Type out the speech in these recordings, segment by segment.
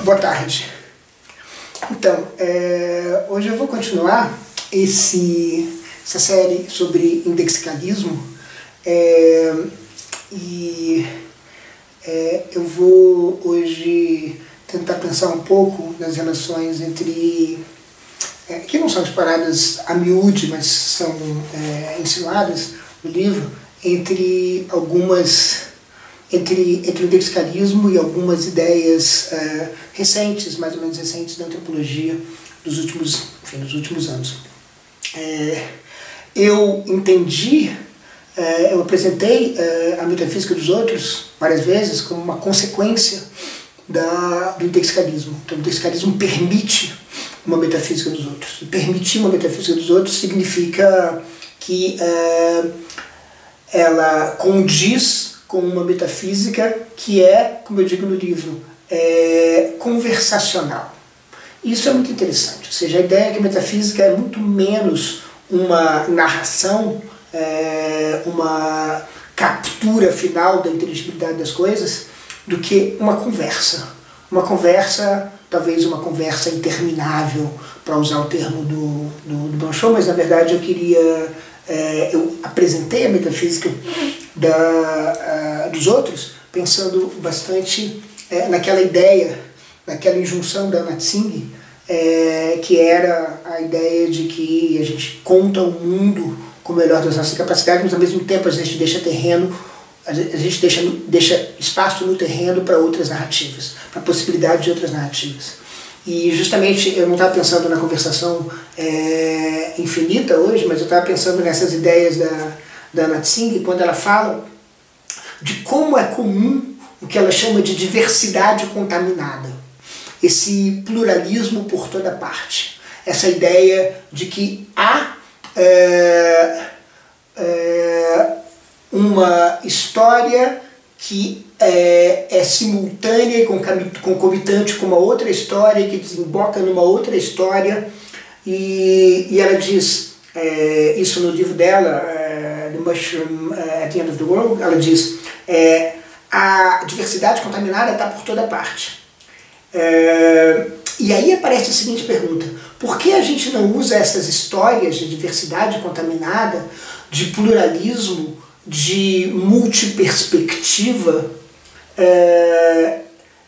Boa tarde. Então, hoje eu vou continuar essa série sobre indexicalismo eu vou hoje tentar pensar um pouco nas relações entre, que não são exploradas a miúde, mas são insinuadas no livro, entre o indexicalismo e algumas ideias recentes, mais ou menos recentes, da antropologia dos últimos anos. Eu apresentei a metafísica dos outros várias vezes como uma consequência do indexicalismo. Então, o indexicalismo permite uma metafísica dos outros. E permitir uma metafísica dos outros significa que ela condiz com uma metafísica que é, como eu digo no livro, conversacional. Isso é muito interessante, ou seja, a ideia é que a metafísica é muito menos uma narração, uma captura final da inteligibilidade das coisas, do que uma conversa. Uma conversa, talvez uma conversa interminável, para usar o termo do Blanchot, mas na verdade eu apresentei a metafísica dos outros, pensando bastante naquela ideia, naquela injunção da Natsing, que era a ideia de que a gente conta o mundo com o melhor das nossas capacidades, mas ao mesmo tempo a gente deixa deixa espaço no terreno para outras narrativas, para a possibilidade de outras narrativas. E justamente eu não estava pensando na conversação infinita hoje, mas eu estava pensando nessas ideias da Natsing, quando ela fala de como é comum o que ela chama de diversidade contaminada. Esse pluralismo por toda parte. Essa ideia de que há uma história que é simultânea e concomitante com uma outra história, que desemboca numa outra história, e ela diz, isso no livro dela, The Mushroom at the End of the World, ela diz, a diversidade contaminada está por toda parte. E aí aparece a seguinte pergunta: por que a gente não usa essas histórias de diversidade contaminada, de pluralismo, de multiperspectiva,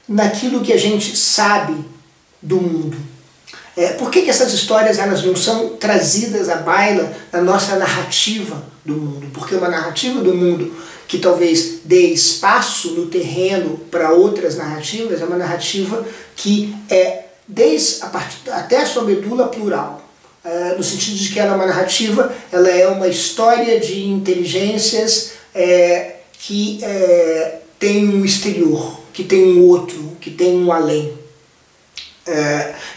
naquilo que a gente sabe do mundo? Por que essas histórias elas não são trazidas à baila na nossa narrativa do mundo? Porque uma narrativa do mundo que talvez dê espaço no terreno para outras narrativas é uma narrativa que até a sua medula plural. No sentido de que ela é uma narrativa, ela é uma história de inteligências que tem um exterior, que tem um outro, que tem um além.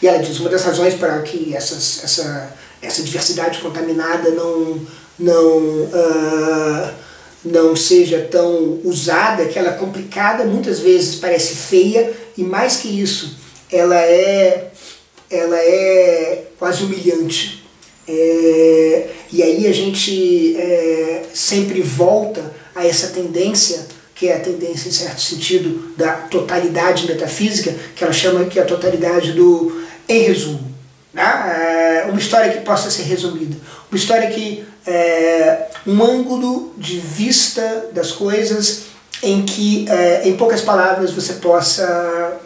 E ela diz, uma das razões para que essa diversidade contaminada não seja tão usada, que ela é complicada, muitas vezes parece feia, e mais que isso, ela é quase humilhante. E aí a gente sempre volta a essa tendência, que é a tendência, em certo sentido, da totalidade metafísica, que ela chama que é a totalidade do em resumo. Né? Uma história que possa ser resumida. Uma história que um ângulo de vista das coisas em que, em poucas palavras, você possa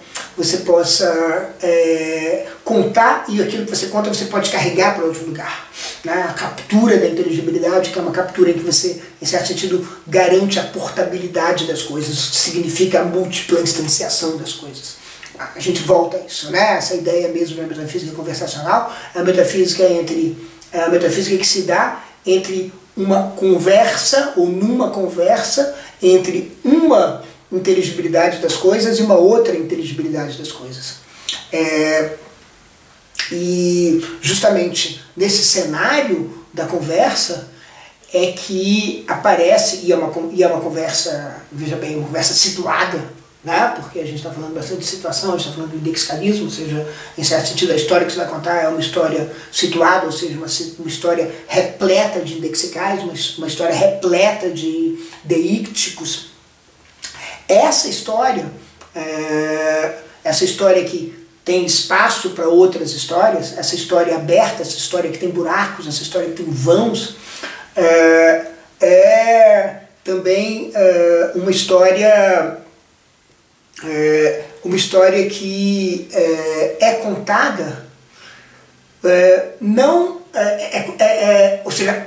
contar, e aquilo que você conta você pode carregar para outro lugar. Né? A captura da inteligibilidade, que é uma captura em que você, em certo sentido, garante a portabilidade das coisas, significa a múltipla instanciação das coisas. A gente volta a isso, né? Essa ideia mesmo da metafísica conversacional, a metafísica que se dá entre uma conversa, ou numa conversa, entre uma inteligibilidade das coisas e uma outra inteligibilidade das coisas. E justamente nesse cenário da conversa é que aparece, e é uma conversa, veja bem, uma conversa situada, né? Porque a gente está falando bastante de situação, a gente está falando do indexicalismo, ou seja, em certo sentido a história que você vai contar é uma história situada, ou seja, uma história repleta de indexicais, uma história repleta de deícticos. Essa história essa história que tem espaço para outras histórias, essa história aberta, essa história que tem buracos, essa história que tem vãos, é também uma história que é contada, não, ou seja,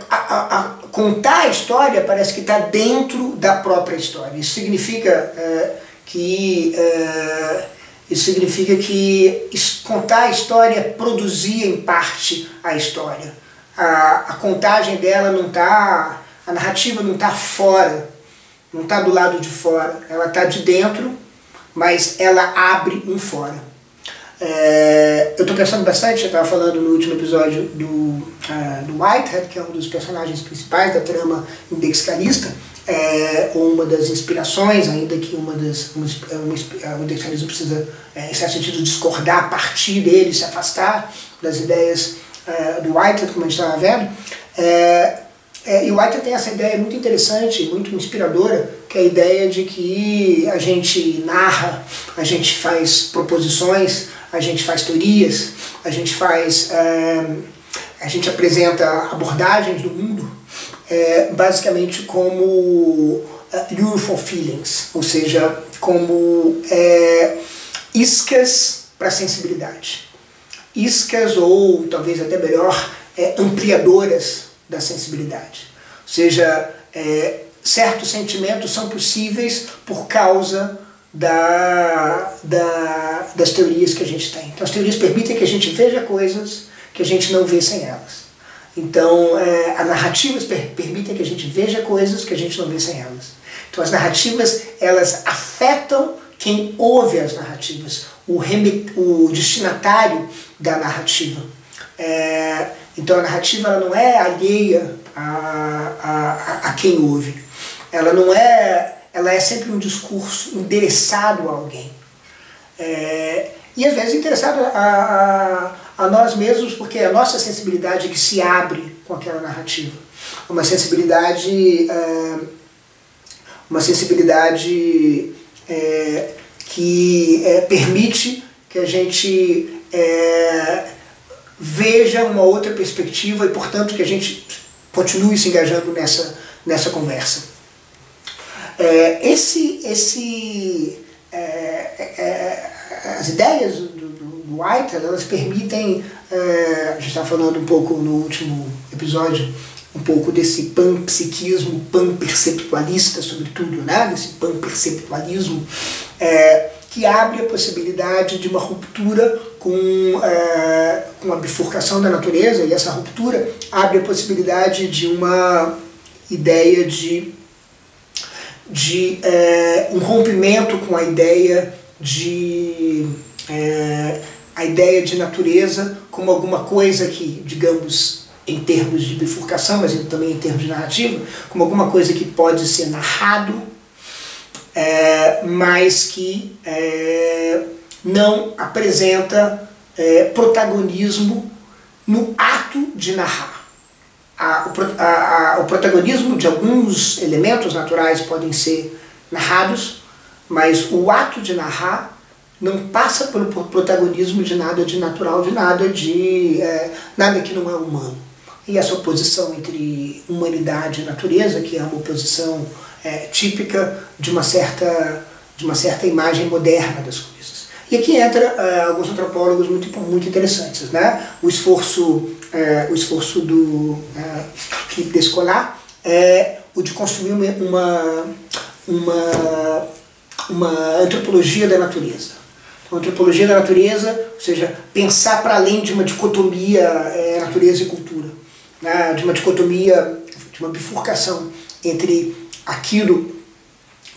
contar a história parece que está dentro da própria história. Isso significa que contar a história produzia em parte a história. A contagem dela não está, a narrativa não está fora, não está do lado de fora, ela está de dentro, mas ela abre um fora. Eu estou pensando bastante, eu estava falando no último episódio do Whitehead, que é um dos personagens principais da trama indexicalista, ou uma das inspirações, ainda que o indexicalismo precisa, em certo sentido, discordar a partir dele, se afastar das ideias do Whitehead, como a gente estava vendo. E o Whitehead tem essa ideia muito interessante, muito inspiradora, que é a ideia de que a gente narra, a gente faz proposições, a gente faz teorias, a gente apresenta abordagens do mundo, basicamente como lure for feelings, ou seja, como iscas para a sensibilidade. Iscas, ou talvez até melhor, ampliadoras da sensibilidade. Ou seja, certos sentimentos são possíveis por causa das teorias que a gente tem. Então as teorias permitem que a gente veja coisas que a gente não vê sem elas. Então as narrativas permitem que a gente veja coisas que a gente não vê sem elas. Então as narrativas, elas afetam quem ouve as narrativas, o destinatário da narrativa. Então a narrativa, ela não é alheia a quem ouve. Ela é sempre um discurso endereçado a alguém. E às vezes interessado a nós mesmos, porque é a nossa sensibilidade que se abre com aquela narrativa. Uma sensibilidade que permite que a gente veja uma outra perspectiva e, portanto, que a gente continue se engajando nessa conversa. As ideias do Whitehead, elas permitem, a gente estava falando um pouco no último episódio, um pouco desse panpsiquismo, panperceptualista, sobretudo, né? Desse panperceptualismo, que abre a possibilidade de uma ruptura com a bifurcação da natureza, e essa ruptura abre a possibilidade de uma ideia de um rompimento com a ideia de natureza como alguma coisa que, digamos, em termos de bifurcação, mas também em termos de narrativa, como alguma coisa que pode ser narrado, mas que não apresenta protagonismo no ato de narrar. O protagonismo de alguns elementos naturais podem ser narrados, mas o ato de narrar não passa pelo protagonismo de nada de natural, de nada que não é humano. E essa oposição entre humanidade e natureza, que é uma oposição típica de uma certa imagem moderna das coisas. E aqui entra alguns antropólogos muito interessantes, né? O esforço do Philippe Descola é o de construir uma antropologia da natureza. Uma antropologia da natureza, ou seja, pensar para além de uma dicotomia natureza e cultura, né? De uma dicotomia, de uma bifurcação entre aquilo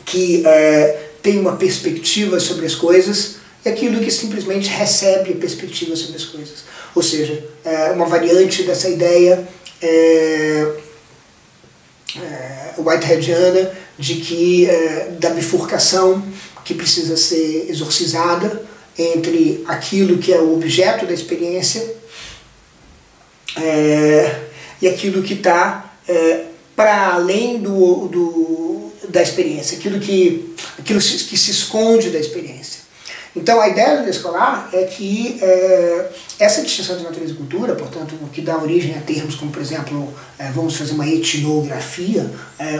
que tem uma perspectiva sobre as coisas e aquilo que simplesmente recebe a perspectiva sobre as coisas. Ou seja, uma variante dessa ideia whiteheadiana de que da bifurcação que precisa ser exorcizada entre aquilo que é o objeto da experiência e aquilo que está para além da experiência, aquilo que se esconde da experiência. Então a ideia do descolar é que essa distinção de natureza e cultura, portanto, que dá origem a termos como, por exemplo, vamos fazer uma etnografia,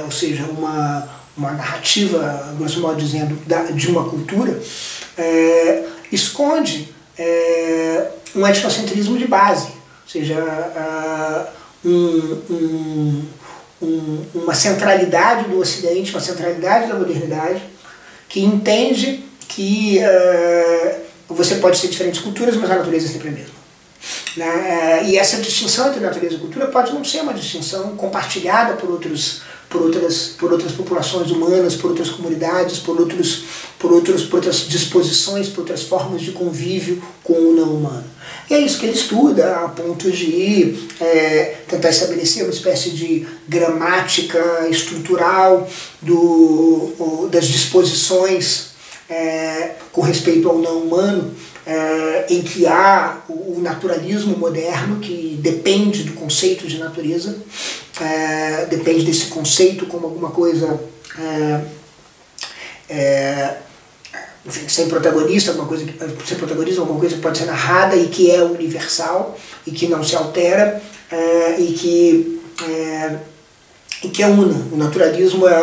ou seja, uma narrativa, grosso modo dizendo, de uma cultura, esconde um etnocentrismo de base, ou seja, uma centralidade do Ocidente, uma centralidade da modernidade, que entende que você pode ter diferentes culturas, mas a natureza é sempre a mesma. Né? E essa distinção entre natureza e cultura pode não ser uma distinção compartilhada por outras populações humanas, por outras comunidades, por outras disposições, por outras formas de convívio com o não humano. E é isso que ele estuda, a ponto de tentar estabelecer uma espécie de gramática estrutural das disposições com respeito ao não humano, em que há o naturalismo moderno, que depende do conceito de natureza, depende desse conceito como alguma coisa enfim, sem protagonista, alguma coisa que pode ser narrada e que é universal e que não se altera e que é una. O naturalismo é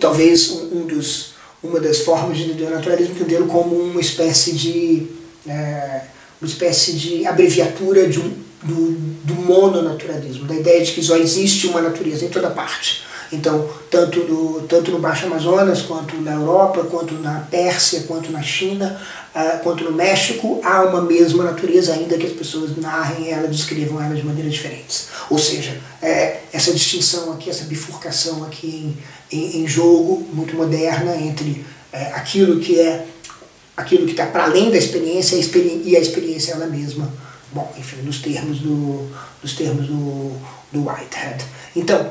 talvez uma das formas de entender o naturalismo, entendê-lo como uma espécie de abreviatura do mononaturalismo, da ideia de que só existe uma natureza em toda parte. Então, tanto no Baixo Amazonas, quanto na Europa, quanto na Pérsia, quanto na China, quanto no México, há uma mesma natureza, ainda que as pessoas narrem ela, descrevam ela de maneiras diferentes. Ou seja, essa distinção aqui, essa bifurcação aqui em jogo, muito moderna, entre aquilo que está para além da experiência e a experiência ela mesma. Bom, enfim, nos termos do Whitehead. Então,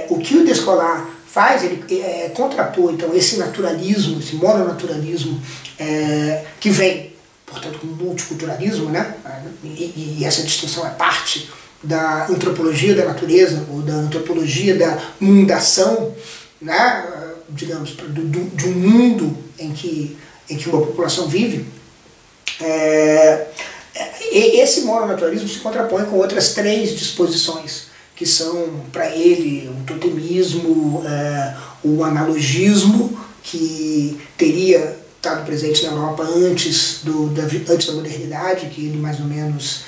o que o Descolar faz, ele contrapor então, esse naturalismo, esse mononaturalismo, que vem, portanto, com o multiculturalismo, né? E essa distinção é parte da antropologia da natureza, ou da antropologia da mundação, né? Digamos, de um mundo em que uma população vive. Esse mononaturalismo se contrapõe com outras três disposições, que são, para ele, o totemismo, o analogismo, que teria estado presente na Europa antes da modernidade, que ele mais ou menos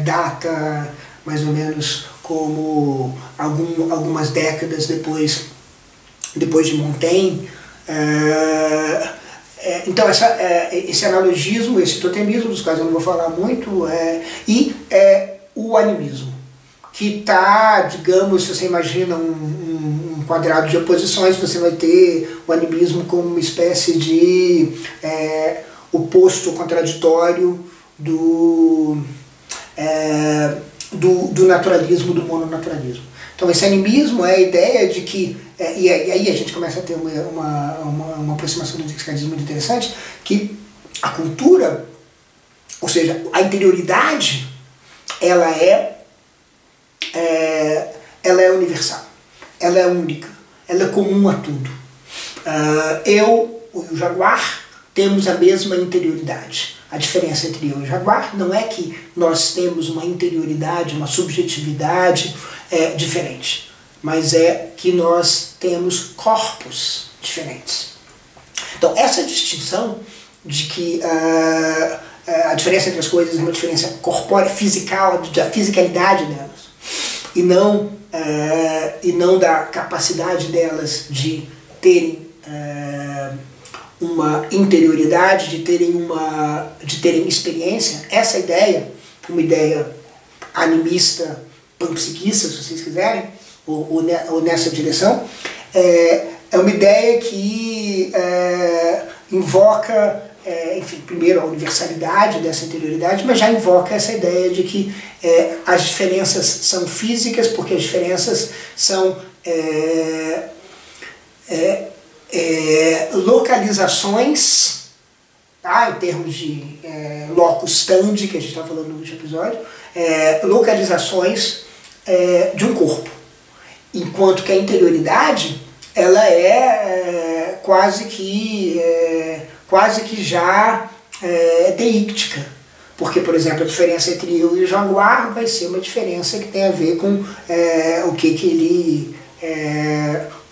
data mais ou menos como algumas décadas depois de Montaigne. Então esse analogismo, esse totemismo, dos quais eu não vou falar muito, e o animismo, que está, digamos, se você imagina um quadrado de oposições, você vai ter o animismo como uma espécie de oposto contraditório do naturalismo, do mononaturalismo. Então esse animismo é a ideia de que, e aí a gente começa a ter uma aproximação do descardismo muito interessante, que a cultura, ou seja, a interioridade, ela é universal, ela é única, ela é comum a tudo. Eu e o jaguar temos a mesma interioridade. A diferença entre eu e o jaguar não é que nós temos uma interioridade, uma subjetividade diferente, mas é que nós temos corpos diferentes. Então essa distinção de que a diferença entre as coisas é uma diferença corpórea, fisical, da fisicalidade delas, e não da capacidade delas de terem uma interioridade, de terem experiência. Essa ideia, uma ideia animista, panpsiquista, se vocês quiserem, ou nessa direção, é uma ideia que invoca, enfim, primeiro a universalidade dessa interioridade, mas já invoca essa ideia de que as diferenças são físicas, porque as diferenças são localizações, tá? Em termos de locus standi, que a gente está falando no último episódio, localizações de um corpo, enquanto que a interioridade ela é quase que quase que já deíctica. Porque, por exemplo, a diferença entre eu e o jaguar vai ser uma diferença que tem a ver com o que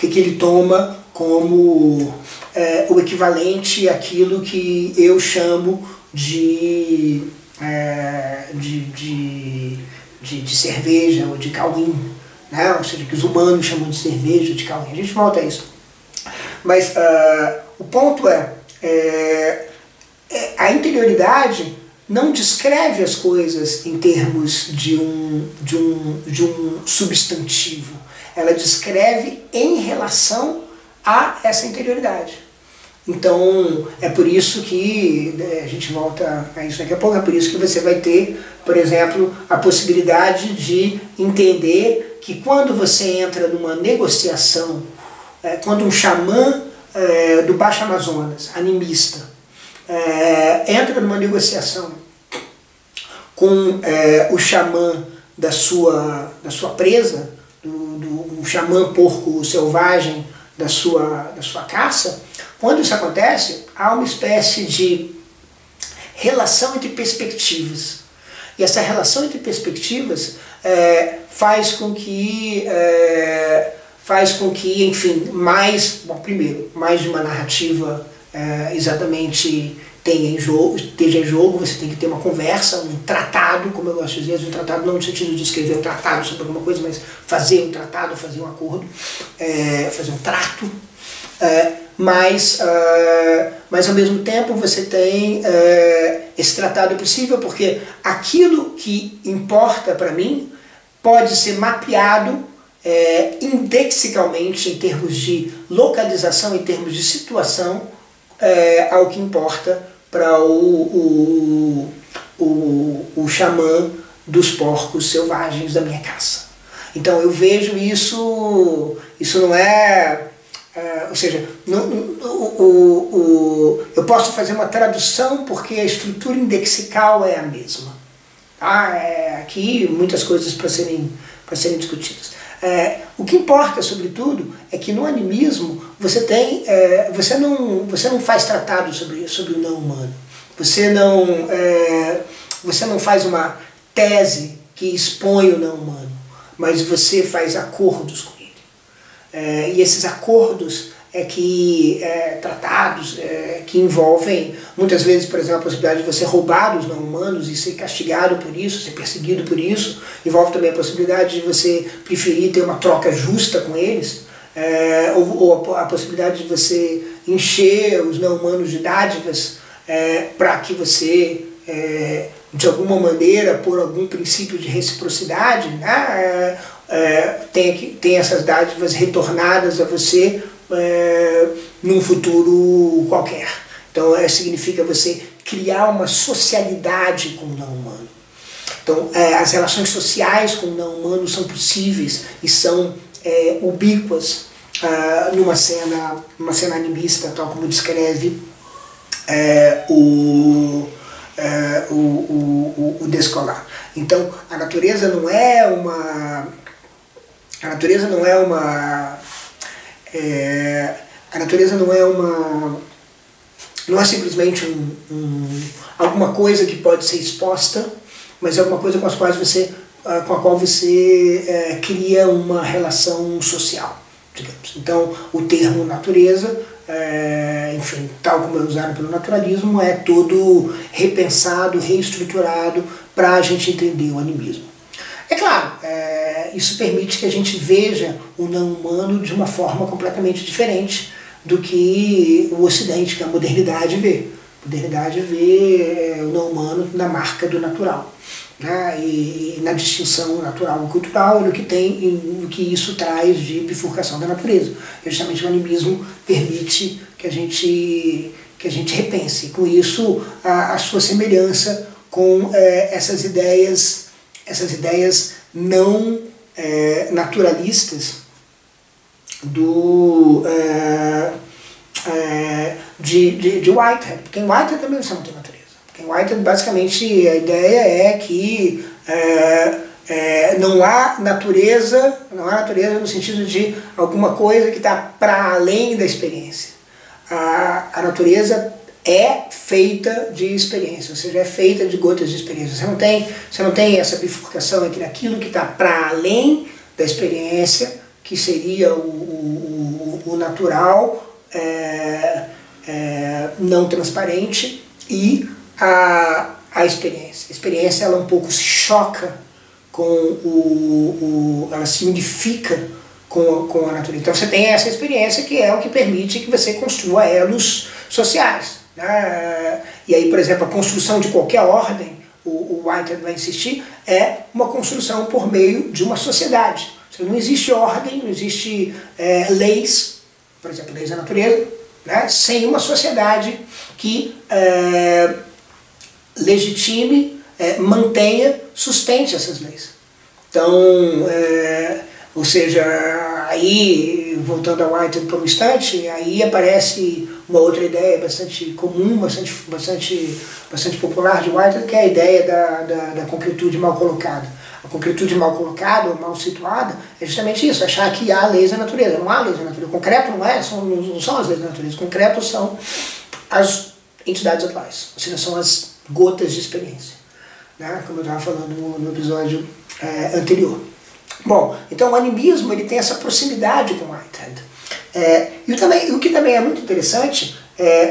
ele toma como o equivalente àquilo que eu chamo de cerveja ou de cauim, né? Ou seja, que os humanos chamam de cerveja ou de cauim. A gente volta a isso. Mas o ponto a interioridade não descreve as coisas em termos de um substantivo. Ela descreve em relação a essa interioridade. Então, é por isso que, a gente volta a isso daqui a pouco, é por isso que você vai ter, por exemplo, a possibilidade de entender que quando você entra numa negociação, quando um xamã do Baixo Amazonas, animista, entra numa negociação com o xamã da sua presa, um xamã porco selvagem da sua caça, quando isso acontece, há uma espécie de relação entre perspectivas. E essa relação entre perspectivas faz com que, enfim, primeiro, mais de uma narrativa exatamente esteja em jogo, você tem que ter uma conversa, um tratado, como eu gosto de dizer, um tratado não no sentido de escrever um tratado sobre alguma coisa, mas fazer um tratado, fazer um acordo, fazer um trato, mas ao mesmo tempo você tem esse tratado possível, porque aquilo que importa para mim pode ser mapeado indexicalmente em termos de localização, em termos de situação, ao que importa para o xamã dos porcos selvagens da minha caça. Então eu vejo isso não ou seja, eu posso fazer uma tradução porque a estrutura indexical é a mesma. Aqui muitas coisas para serem discutidas. O que importa, sobretudo, é que no animismo você não faz tratado sobre o não humano. Você não faz uma tese que expõe o não humano, mas você faz acordos com ele. E esses acordos tratados que envolvem, muitas vezes, por exemplo, a possibilidade de você roubar os não humanos e ser castigado por isso, ser perseguido por isso, envolve também a possibilidade de você preferir ter uma troca justa com eles, ou a possibilidade de você encher os não humanos de dádivas para que você, de alguma maneira, por algum princípio de reciprocidade, tenha essas dádivas retornadas a você num futuro qualquer. Então significa você criar uma socialidade com o não humano. Então as relações sociais com o não humano são possíveis e são ubíquas numa cena animista, tal como descreve o Descolar. Então a natureza não é simplesmente alguma coisa que pode ser exposta, mas é alguma coisa com a qual você cria uma relação social, digamos. Então o termo natureza, enfim, tal como é usado pelo naturalismo, é todo repensado, reestruturado para a gente entender o animismo. É claro, isso permite que a gente veja o não humano de uma forma completamente diferente do que o Ocidente, que a modernidade vê. A modernidade vê o não humano na marca do natural, né? E na distinção natural e cultural, no que isso traz de bifurcação da natureza. E justamente o animismo permite que a gente repense, com isso, a sua semelhança com essas ideias não naturalistas de Whitehead, porque em Whitehead também você não tem natureza. Porque em Whitehead, basicamente, a ideia é que não há natureza no sentido de alguma coisa que está para além da experiência. A natureza é feita de experiência, ou seja, é feita de gotas de experiência. Você não tem essa bifurcação entre aquilo que está para além da experiência, que seria o natural, não transparente, e a experiência. A experiência, ela um pouco se choca ela se unifica com a natureza. Então você tem essa experiência que é o que permite que você construa elos sociais. E aí, por exemplo, a construção de qualquer ordem, o Whitehead vai insistir, é uma construção por meio de uma sociedade. Não existe ordem, não existe leis, por exemplo, leis da natureza, sem uma sociedade que legitime, mantenha, sustente essas leis. Então, ou seja, aí, voltando ao Whitehead por um instante, aí aparece uma outra ideia bastante comum, bastante popular de Whitehead, que é a ideia da concretude mal colocada. A concretude mal colocada ou mal situada é justamente isso, achar que há leis da natureza. Não há leis da natureza. O concreto não são as leis da natureza. O concreto são as entidades atuais, ou seja, são as gotas de experiência, como eu estava falando no episódio anterior. Bom, então o animismo ele tem essa proximidade com Whitehead. E o que também é muito interessante,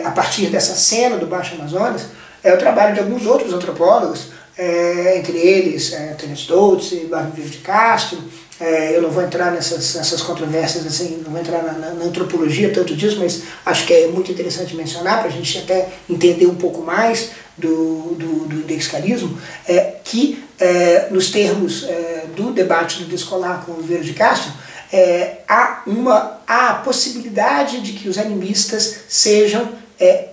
a partir dessa cena do Baixo Amazonas, é o trabalho de alguns outros antropólogos, entre eles Tânia Stoltz e Bárbara de Castro. Eu não vou entrar nessas controvérsias, assim, não vou entrar na antropologia tanto disso, mas acho que é muito interessante mencionar, para a gente até entender um pouco mais do indexicalismo, que nos termos do debate do Descolar com o Oliveira de Castro, há a possibilidade de que os animistas sejam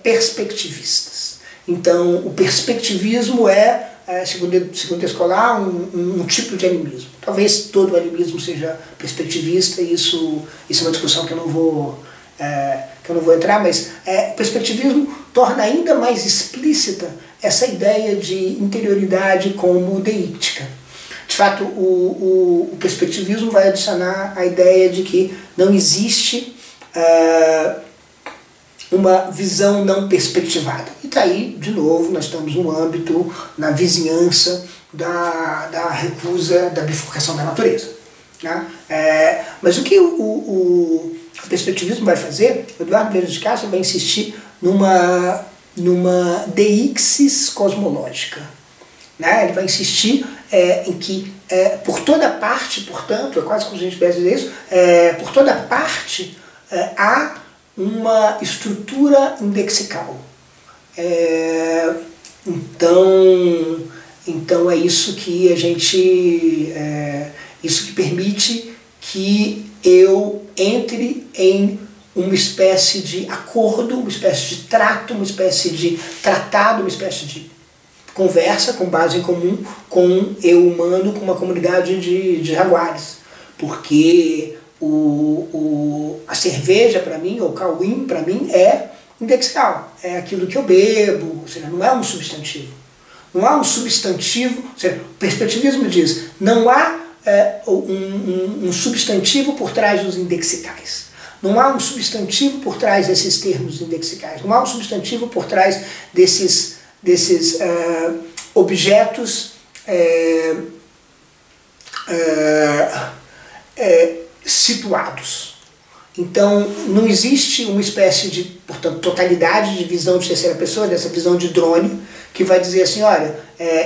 perspectivistas. Então, o perspectivismo segundo Descolar, um tipo de animismo. Talvez todo animismo seja perspectivista, e isso é uma discussão que eu não vou entrar, mas o perspectivismo torna ainda mais explícita essa ideia de interioridade como deíctica. De fato, o perspectivismo vai adicionar a ideia de que não existe uma visão não perspectivada. E está aí, de novo, nós estamos no âmbito, na vizinhança da recusa da bifurcação da natureza. Mas o que o perspectivismo vai fazer, o Eduardo Vieira de Castro vai insistir numa deixis cosmológica. Ele vai insistir em que, por toda parte, portanto, é quase como se a gente pudesse dizer isso, por toda parte há uma estrutura indexical. Então é isso que isso que permite que eu entre em uma espécie de acordo, uma espécie de trato, uma espécie de tratado, uma espécie de conversa com base em comum com eu humano, com uma comunidade de jaguares. Porque a cerveja para mim, ou cauim para mim, é indexical. É aquilo que eu bebo, ou seja, não é um substantivo. Não há um substantivo, ou seja, o perspectivismo diz, não há um substantivo por trás dos indexicais. Não há um substantivo por trás desses termos indexicais. Não há um substantivo por trás desses objetos situados. Então, não existe uma espécie de, portanto, totalidade de visão de terceira pessoa, dessa visão de drone, que vai dizer assim, olha,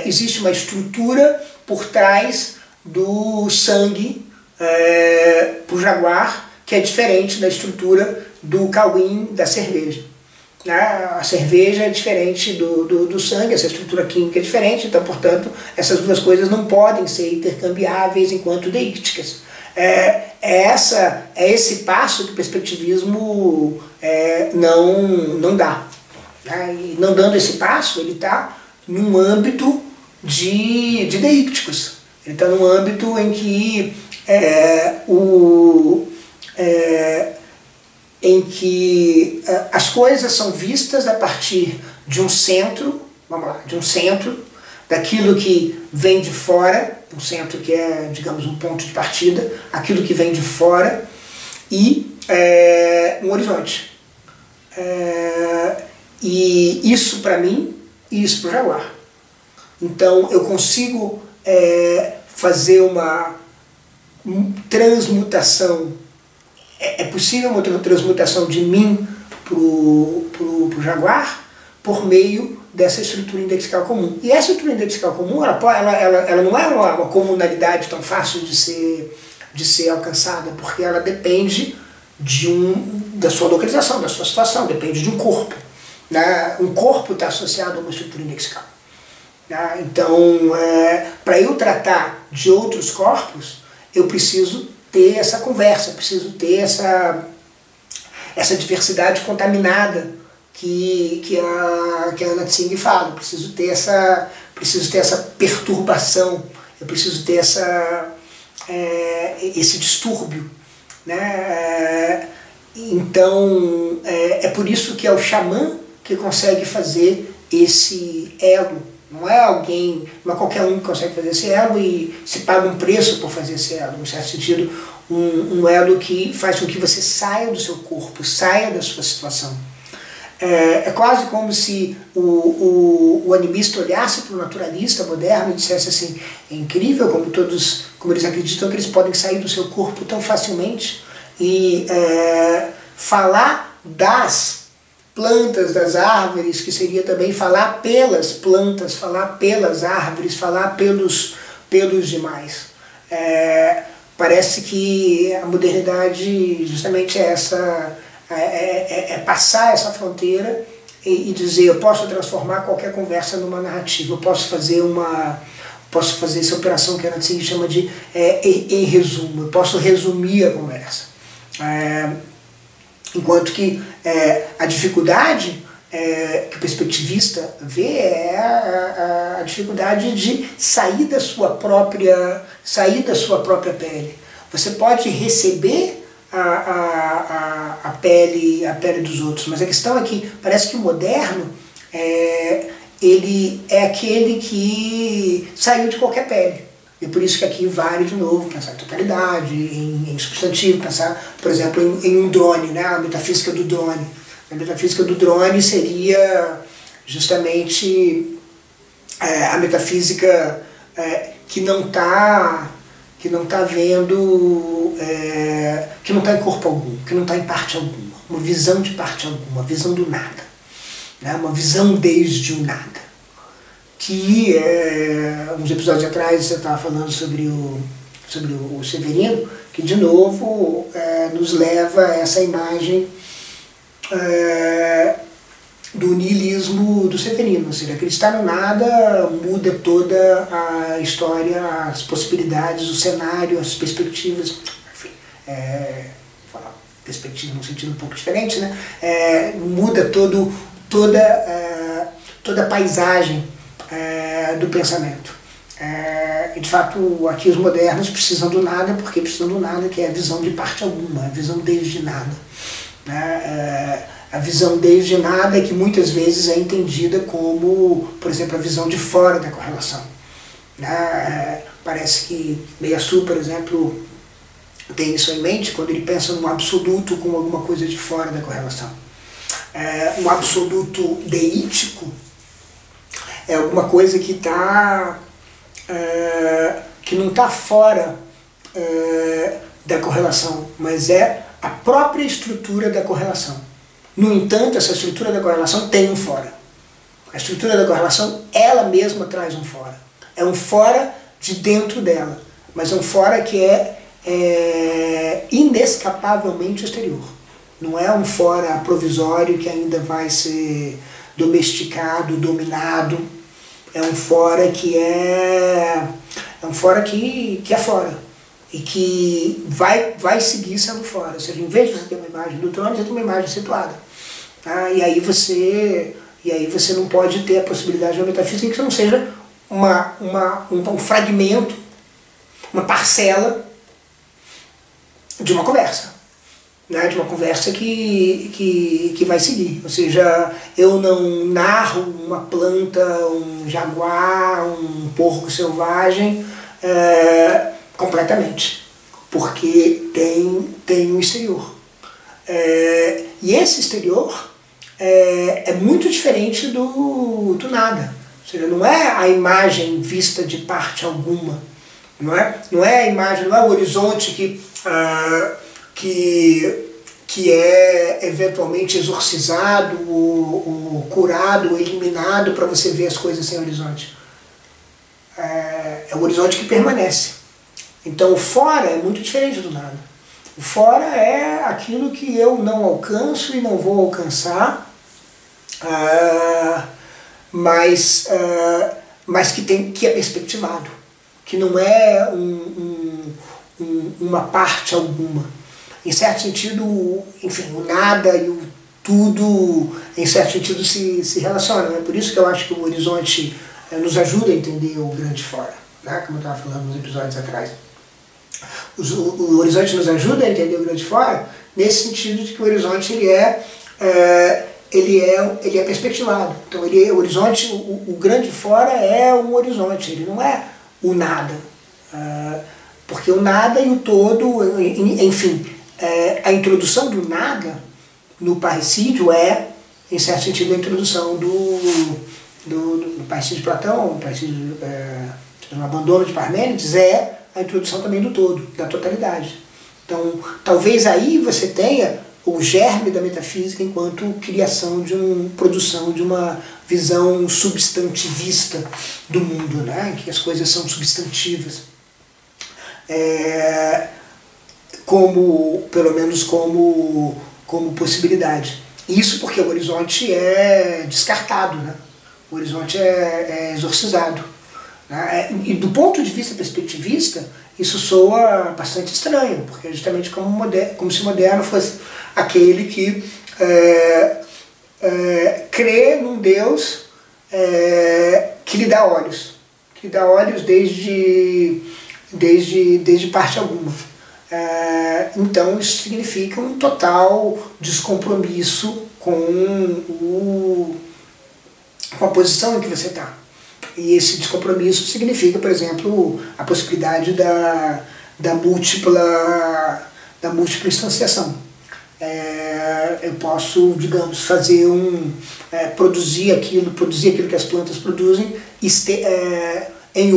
existe uma estrutura por trás do sangue para o jaguar, que é diferente da estrutura do cauim da cerveja. A cerveja é diferente do sangue, essa estrutura química é diferente, então, portanto, essas duas coisas não podem ser intercambiáveis enquanto deísticas. É esse passo que o perspectivismo não dá. E não dando esse passo, ele está num âmbito de deícticos. Ele está num âmbito em que as coisas são vistas a partir de um centro, vamos lá, daquilo que vem de fora, um centro que é, digamos, um ponto de partida, aquilo que vem de fora, e um horizonte. E isso para mim e isso para o jaguar. Então eu consigo fazer uma transmutação. É possível uma transmutação de mim pro jaguar por meio dessa estrutura indexical comum. E essa estrutura indexical comum, ela não é uma comunalidade tão fácil de ser alcançada, porque ela depende da sua localização, da sua situação, depende de um corpo. Né? Um corpo está associado a uma estrutura indexical. Né? Então, para eu tratar de outros corpos, eu preciso ter essa conversa, preciso ter essa diversidade contaminada que a Anna Tsing fala. Eu preciso ter essa perturbação, eu preciso ter esse distúrbio. Né? Então, é por isso que é o xamã que consegue fazer esse elo. Não é qualquer um que consegue fazer esse elo e se paga um preço por fazer esse elo. No certo sentido, um elo que faz com que você saia do seu corpo, saia da sua situação. É quase como se o animista olhasse para o naturalista moderno e dissesse assim: é incrível como eles acreditam que eles podem sair do seu corpo tão facilmente e falar das plantas, das árvores, que seria também falar pelas plantas, falar pelas árvores, falar pelos demais. Parece que a modernidade justamente é essa, passar essa fronteira e dizer: eu posso transformar qualquer conversa numa narrativa, eu posso fazer essa operação que a Anna Tsing chama de em resumo, eu posso resumir a conversa. Enquanto que a dificuldade que o perspectivista vê é a dificuldade de sair da sua própria pele. Você pode receber a pele dos outros, mas a questão é que parece que o moderno ele é aquele que saiu de qualquer pele. E por isso que aqui vale de novo pensar em totalidade, em substantivo, pensar, por exemplo, em um drone, né? A metafísica do drone. A metafísica do drone seria justamente a metafísica que não está vendo, que não está em corpo algum, que não está em parte alguma, uma visão de parte alguma, uma visão do nada, né? Uma visão desde o nada. Que uns episódios atrás você estava falando sobre o Severino, que de novo nos leva a essa imagem do niilismo do Severino, ou seja, acreditar no nada muda toda a história, as possibilidades, o cenário, as perspectivas, enfim, falar perspectiva num sentido um pouco diferente, né? Muda toda a paisagem do pensamento. E de fato, aqui os modernos precisam do nada, porque precisam do nada, que é a visão de parte alguma, a visão desde nada. A visão desde nada é que muitas vezes é entendida como, por exemplo, a visão de fora da correlação. Parece que Meillassoux, por exemplo, tem isso em mente quando ele pensa num absoluto como alguma coisa de fora da correlação. Um absoluto deítico é alguma coisa que não está fora da correlação, mas é a própria estrutura da correlação. No entanto, essa estrutura da correlação tem um fora. A estrutura da correlação, ela mesma traz um fora. É um fora de dentro dela, mas é um fora que é inescapavelmente exterior. Não é um fora provisório que ainda vai ser domesticado, dominado. É um fora que é fora e que vai seguir sendo fora. Ou seja, em vez de você ter uma imagem do trono, você tem uma imagem situada. E aí você não pode ter a possibilidade de uma metafísica que não seja um fragmento, uma parcela de uma conversa. De uma conversa que vai seguir. Ou seja, eu não narro uma planta, um jaguar, um porco selvagem completamente, porque tem um exterior. E esse exterior é muito diferente do nada. Ou seja, não é a imagem vista de parte alguma. Não é a imagem, não é o horizonte que é eventualmente exorcizado, ou curado, ou eliminado para você ver as coisas sem horizonte. É o horizonte que permanece. Então o fora é muito diferente do nada. O fora é aquilo que eu não alcanço e não vou alcançar, mas que é perspectivado, que não é uma parte alguma. Em certo sentido, enfim, o nada e o tudo, em certo sentido, se relacionam. É por isso que eu acho que o horizonte nos ajuda a entender o grande fora, né? Como eu estava falando nos episódios atrás. O horizonte nos ajuda a entender o grande fora, nesse sentido de que o horizonte ele é perspectivado. Então o horizonte, o grande fora é um horizonte, ele não é o nada. Porque o nada e o todo, enfim, a introdução do nada no parricídio é, em certo sentido, a introdução do parricídio de Platão, no abandono de Parmênides, é a introdução também do todo, da totalidade. Então, talvez aí você tenha o germe da metafísica enquanto criação produção de uma visão substantivista do mundo, né? Que as coisas são substantivas. Pelo menos como possibilidade. Isso porque o horizonte é descartado, né? O horizonte é exorcizado. Né? E do ponto de vista perspectivista, isso soa bastante estranho, porque é justamente como se o moderno fosse aquele que crê num Deus que lhe dá olhos. Que lhe dá olhos desde parte alguma. Então isso significa um total descompromisso com a posição em que você está. E esse descompromisso significa, por exemplo, a possibilidade da múltipla instanciação. Eu posso, digamos, produzir aquilo que as plantas produzem em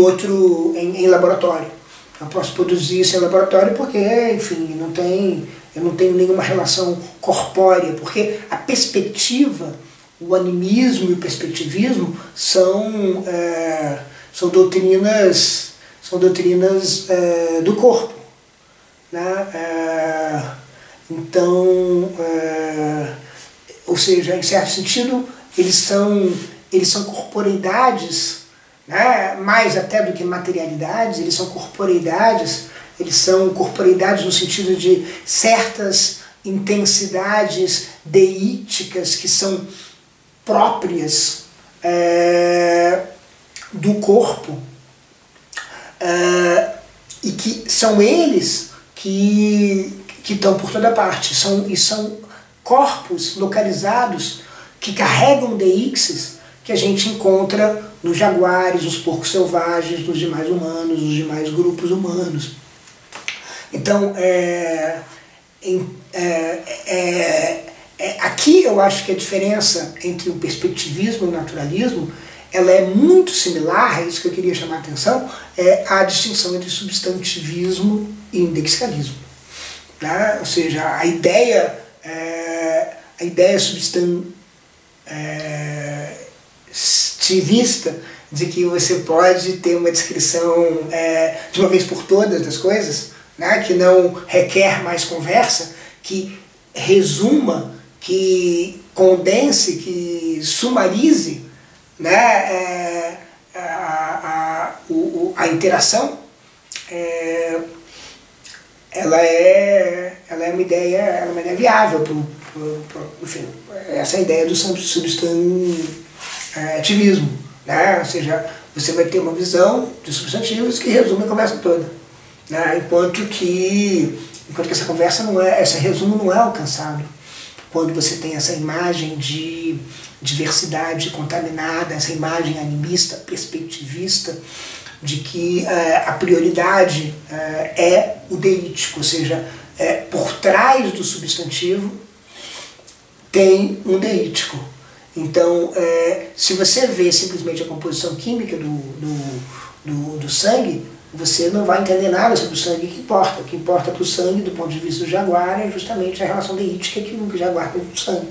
laboratório. Eu posso produzir isso em laboratório porque, enfim, eu não tenho nenhuma relação corpórea, porque a perspectiva, o animismo e o perspectivismo são doutrinas do corpo, né? Então, ou seja, em certo sentido, eles são corporeidades, né? Mais até do que materialidades, eles são corporeidades no sentido de certas intensidades deíticas que são próprias do corpo, e que são eles que estão por toda parte, são corpos localizados que carregam deixes que a gente encontra nos jaguares, nos porcos selvagens, nos demais humanos, nos demais grupos humanos. Então, aqui eu acho que a diferença entre o perspectivismo e o naturalismo ela é muito similar, é isso que eu queria chamar a atenção, à distinção entre substantivismo e indexicalismo. Né? Ou seja, a ideia substantivista de que você pode ter uma descrição de uma vez por todas das coisas, né? Que não requer mais conversa, que resuma, que condense, que sumarize, né? A interação, ela é uma ideia viável, enfim, essa é a ideia do substantivismo, né? Ou seja, você vai ter uma visão de substantivos que resume a conversa toda, né? Enquanto que essa conversa esse resumo não é alcançado quando você tem essa imagem de diversidade contaminada, essa imagem animista, perspectivista, de que a prioridade é o deítico, ou seja, por trás do substantivo tem um deítico. Então, se você vê simplesmente a composição química do sangue, você não vai entender nada sobre o sangue que importa. O que importa para o sangue, do ponto de vista do jaguar, é justamente a relação deítica que o jaguar tem com o sangue.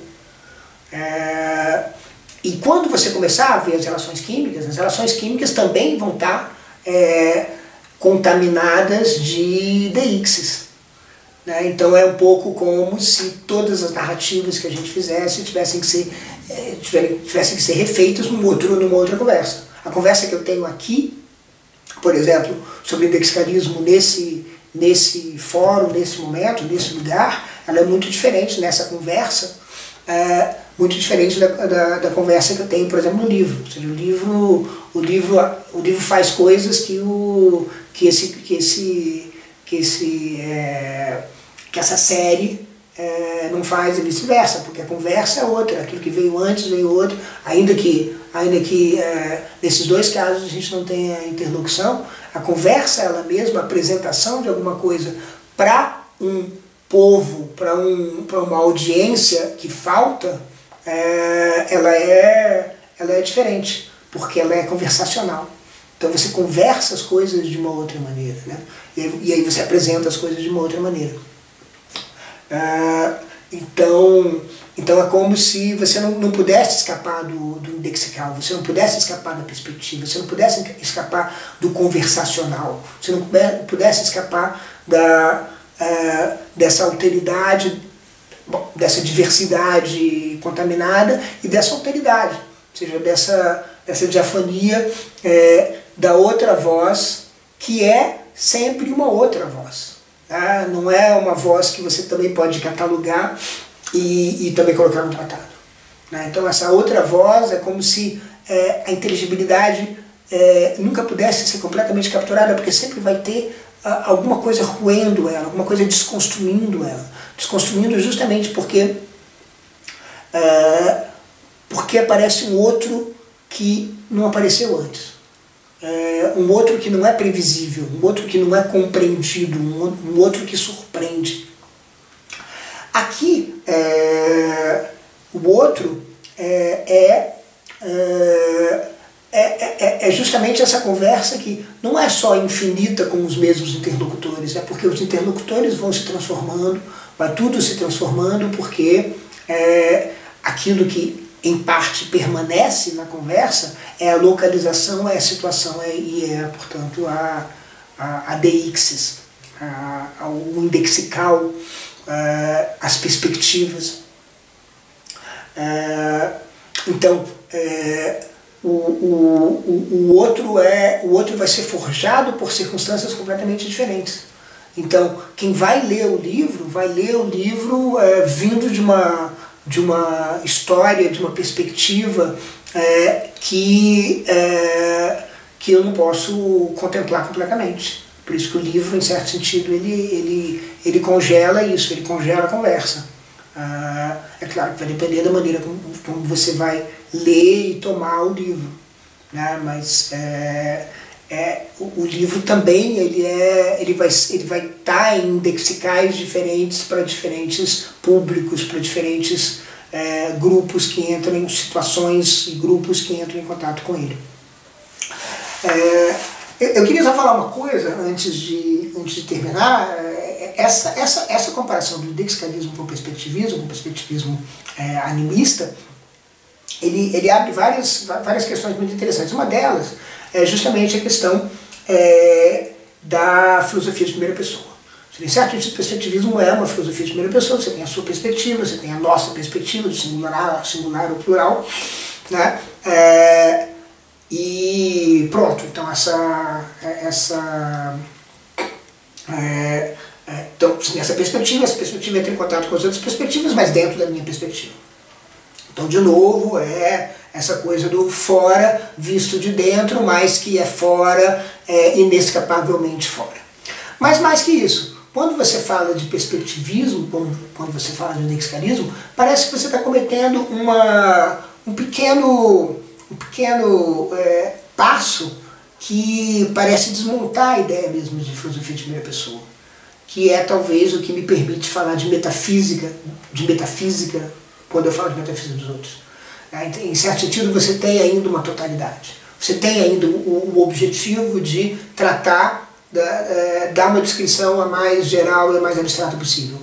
E quando você começar a ver as relações químicas também vão estar contaminadas de deixis. Né? Então é um pouco como se todas as narrativas que a gente fizesse tivessem que ser refeitas numa outra conversa. A conversa que eu tenho aqui, por exemplo, sobre indexicarismo nesse fórum, nesse momento, nesse lugar, ela é muito diferente nessa conversa, muito diferente da conversa que eu tenho, por exemplo, no livro. Ou seja, o livro faz coisas que essa série não faz, e vice-versa, porque a conversa é outra, aquilo que veio antes veio outro, ainda que nesses dois casos a gente não tenha interlocução, a conversa ela mesma, a apresentação de alguma coisa para um povo, para uma audiência que falta, ela é diferente, porque ela é conversacional. Então você conversa as coisas de uma outra maneira, né? E aí você apresenta as coisas de uma outra maneira. Então é como se você não pudesse escapar do indexical, você não pudesse escapar da perspectiva, você não pudesse escapar do conversacional, você não pudesse escapar dessa alteridade, dessa diversidade contaminada e dessa alteridade, ou seja, dessa diafonia da outra voz, que é sempre uma outra voz. Tá? Não é uma voz que você também pode catalogar e também colocar no tratado. Né? Então essa outra voz é como se a inteligibilidade nunca pudesse ser completamente capturada, porque sempre vai ter alguma coisa roendo ela, alguma coisa desconstruindo ela. Desconstruindo justamente porque aparece um outro que não apareceu antes. Um outro que não é previsível, um outro que não é compreendido, um outro que surpreende. Aqui, o outro é justamente essa conversa que não é só infinita com os mesmos interlocutores, é porque os interlocutores vão se transformando, vai tudo se transformando, porque aquilo que em parte permanece na conversa é a localização, é a situação portanto, a deixis, o indexical, as perspectivas. Então, o outro vai ser forjado por circunstâncias completamente diferentes. Então, quem vai ler o livro vindo de uma história, de uma perspectiva que eu não posso contemplar completamente. Por isso que o livro, em certo sentido, ele congela isso, ele congela a conversa. É claro que vai depender da maneira como você vai ler e tomar o livro, né? Mas o livro também ele vai estar em indexicais diferentes para diferentes públicos, para diferentes grupos que entram em situações e grupos que entram em contato com ele. Eu queria só falar uma coisa antes de terminar. Essa comparação do indexicalismo com o perspectivismo animista, ele abre várias questões muito interessantes. Uma delas é justamente a questão da filosofia de primeira pessoa. Em certo sentido, o perspectivismo é uma filosofia de primeira pessoa, você tem a sua perspectiva, você tem a nossa perspectiva, do singular ou plural, né? E pronto, então então, essa perspectiva entra em contato com as outras perspectivas, mas dentro da minha perspectiva. Então, de novo, essa coisa do fora visto de dentro, mas que é fora, inescapavelmente fora. Mas mais que isso, quando você fala de perspectivismo, quando você fala de indexicarismo, parece que você está cometendo um pequeno passo que parece desmontar a ideia mesmo de filosofia de primeira pessoa, que é talvez o que me permite falar de metafísica quando eu falo de metafísica dos outros. Em certo sentido, você tem ainda uma totalidade. Você tem ainda o objetivo de tratar, dar uma descrição a mais geral e a mais abstrata possível,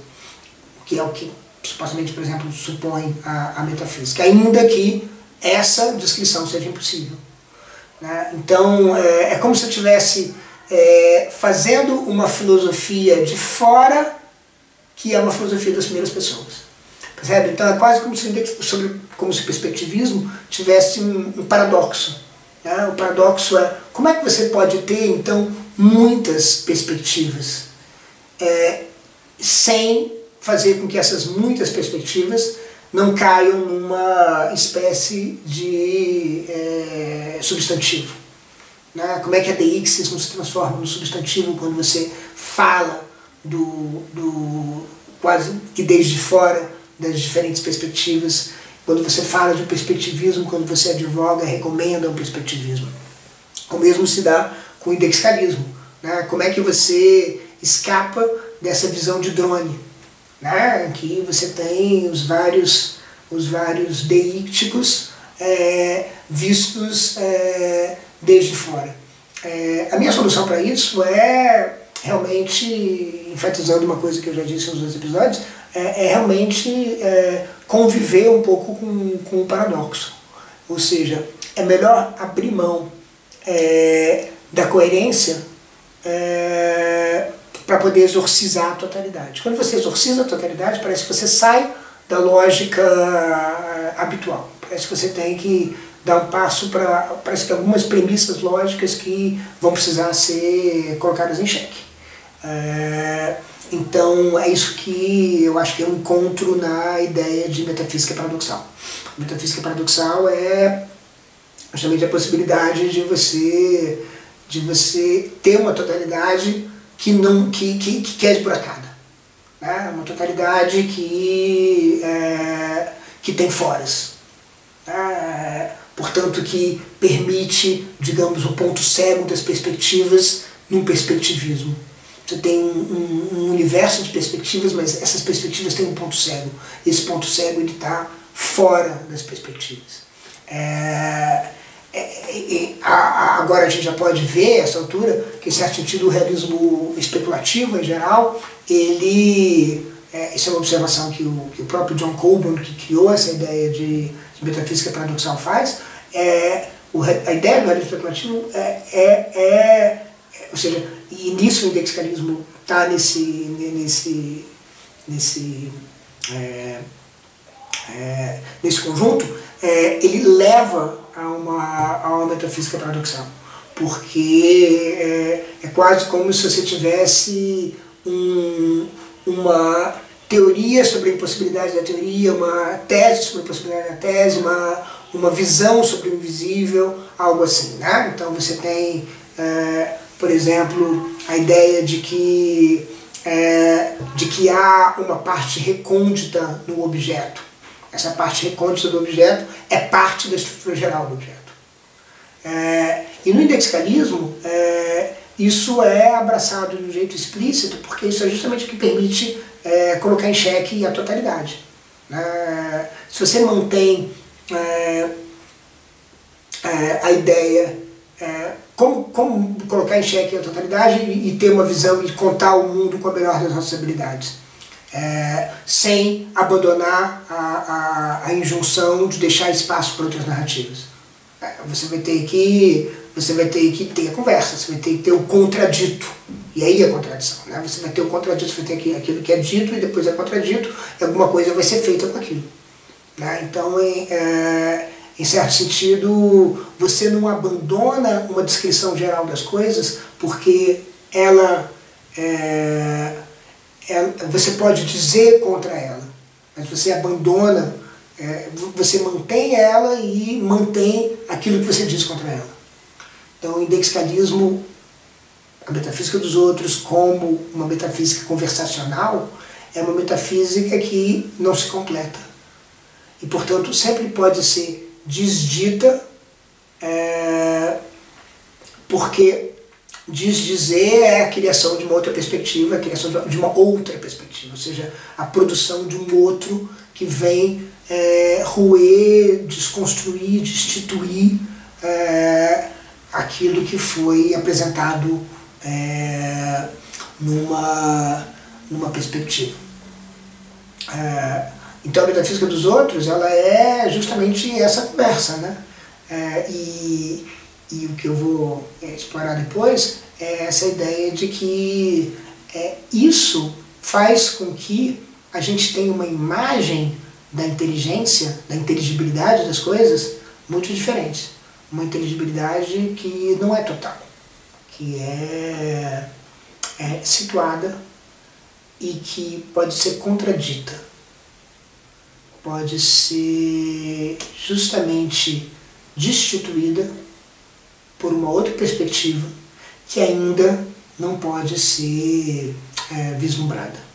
que é o que supostamente, por exemplo, supõe a metafísica, ainda que essa descrição seja impossível. Né? Então, é como se eu estivesse fazendo uma filosofia de fora, que é uma filosofia das primeiras pessoas. Percebe? Então é quase como se o perspectivismo tivesse um paradoxo. Né? O paradoxo é, como é que você pode ter, então, muitas perspectivas, sem fazer com que essas muitas perspectivas não caiam numa espécie de substantivo. Né? Como é que a deixis não se transforma no substantivo quando você fala quase que desde fora das diferentes perspectivas, quando você fala de perspectivismo, quando você advoga, recomenda um perspectivismo. O mesmo se dá com o indexicalismo. Né? Como é que você escapa dessa visão de drone, né? Que você tem os vários deícticos vistos desde fora. A minha solução para isso é realmente, enfatizando uma coisa que eu já disse nos outros episódios, realmente conviver um pouco com o paradoxo. Ou seja, é melhor abrir mão da coerência para poder exorcizar a totalidade. Quando você exorciza a totalidade, parece que você sai da lógica habitual. Parece que você tem que dar um passo para... Parece que algumas premissas lógicas que vão precisar ser colocadas em xeque. Então é isso que eu acho que eu encontro na ideia de metafísica paradoxal. Metafísica paradoxal é justamente a possibilidade de você ter uma totalidade que é esburacada, né? Uma totalidade que tem foras, portanto que permite, digamos, o ponto cego das perspectivas num perspectivismo. Você tem um universo de perspectivas, mas essas perspectivas têm um ponto cego. Esse ponto cego está fora das perspectivas. Agora a gente já pode ver, a essa altura, que em certo sentido o realismo especulativo em geral, isso é uma observação que o próprio John Coburn, que criou essa ideia de metafísica paradoxal, faz. A ideia do realismo especulativo ou seja, e nisso o indexicalismo está nesse conjunto, ele leva a uma metafísica paradoxal, porque é quase como se você tivesse uma teoria sobre a impossibilidade da teoria, uma tese sobre a possibilidade da tese, uma visão sobre o invisível, algo assim, né? Então você tem, por exemplo, a ideia de que há uma parte recôndita no objeto. Essa parte recôndita do objeto é parte da estrutura geral do objeto. E no indexicalismo, isso é abraçado de um jeito explícito, porque isso é justamente o que permite colocar em xeque a totalidade. Se você mantém a ideia, como colocar em xeque a totalidade e ter uma visão e contar o mundo com a melhor das nossas habilidades, sem abandonar a injunção de deixar espaço para outras narrativas. Você vai ter que ter a conversa, você vai ter que ter o contradito, e aí a contradição, né? Você vai ter o contradito, você vai ter aquilo que é dito e depois é contradito, e alguma coisa vai ser feita com aquilo, né? Então, em certo sentido, você não abandona uma descrição geral das coisas, porque você pode dizer contra ela, mas você abandona, você mantém ela e mantém aquilo que você diz contra ela. Então o indexicalismo, a metafísica dos outros como uma metafísica conversacional, é uma metafísica que não se completa. E portanto sempre pode ser desdita, porque desdizer é a criação de uma outra perspectiva, a criação de uma outra perspectiva, ou seja, a produção de um outro que vem roer, desconstruir, destituir aquilo que foi apresentado numa perspectiva. Então a metafísica dos outros, ela é justamente essa conversa, né? E o que eu vou explorar depois é essa ideia de que isso faz com que a gente tenha uma imagem da inteligência, da inteligibilidade das coisas muito diferente. Uma inteligibilidade que não é total, que é situada e que pode ser contradita, pode ser justamente destituída por uma outra perspectiva que ainda não pode ser vislumbrada.